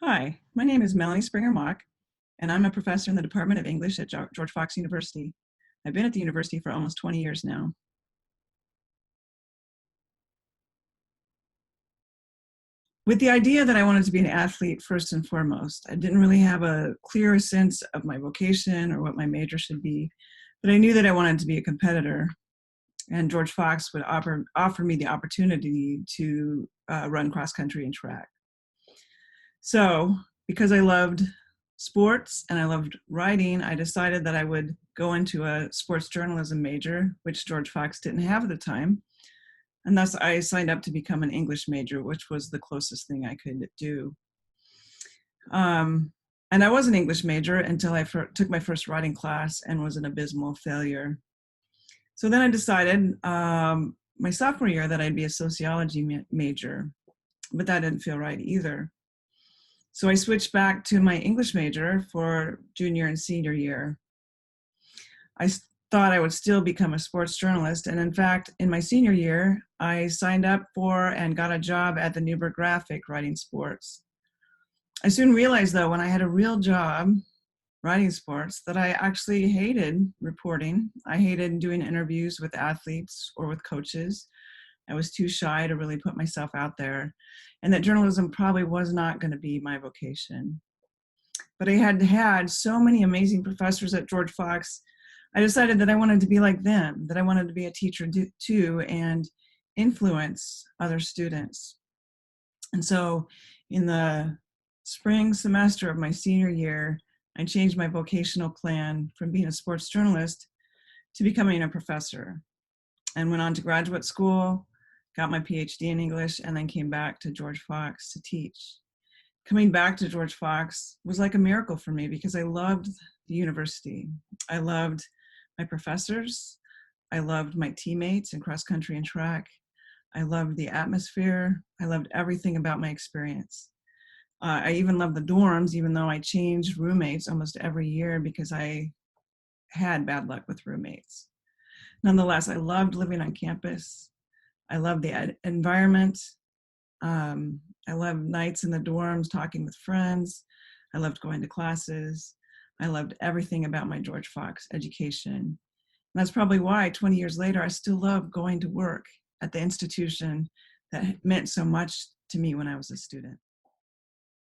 Hi, my name is Melanie Springer Mock, and I'm a professor in the Department of English at George Fox University. I've been at the university for almost 20 years now. With the idea that I wanted to be an athlete first and foremost, I didn't really have a clear sense of my vocation or what my major should be, but I knew that I wanted to be a competitor, and George Fox would offer me the opportunity to run cross country and track. So, because I loved sports and I loved writing, I decided that I would go into a sports journalism major, which George Fox didn't have at the time. And thus I signed up to become an English major, which was the closest thing I could do. And I was an English major until I took my first writing class and was an abysmal failure. So then I decided my sophomore year that I'd be a sociology major, but that didn't feel right either. So I switched back to my English major for junior and senior year. I thought I would still become a sports journalist. And in fact, in my senior year, I signed up for and got a job at the Newberg Graphic writing sports. I soon realized, though, when I had a real job writing sports, that I actually hated reporting. I hated doing interviews with athletes or with coaches. I was too shy to really put myself out there, and that journalism probably was not going to be my vocation. But I had had so many amazing professors at George Fox, I decided that I wanted to be like them, that I wanted to be a teacher too and influence other students. And so in the spring semester of my senior year, I changed my vocational plan from being a sports journalist to becoming a professor, and went on to graduate school, got my PhD in English, and then came back to George Fox to teach. Coming back to George Fox was like a miracle for me because I loved the university. I loved my professors. I loved my teammates in cross country and track. I loved the atmosphere. I loved everything about my experience. I even loved the dorms, even though I changed roommates almost every year because I had bad luck with roommates. Nonetheless, I loved living on campus. I loved the environment. I loved nights in the dorms, talking with friends. I loved going to classes. I loved everything about my George Fox education. And that's probably why 20 years later, I still love going to work at the institution that meant so much to me when I was a student.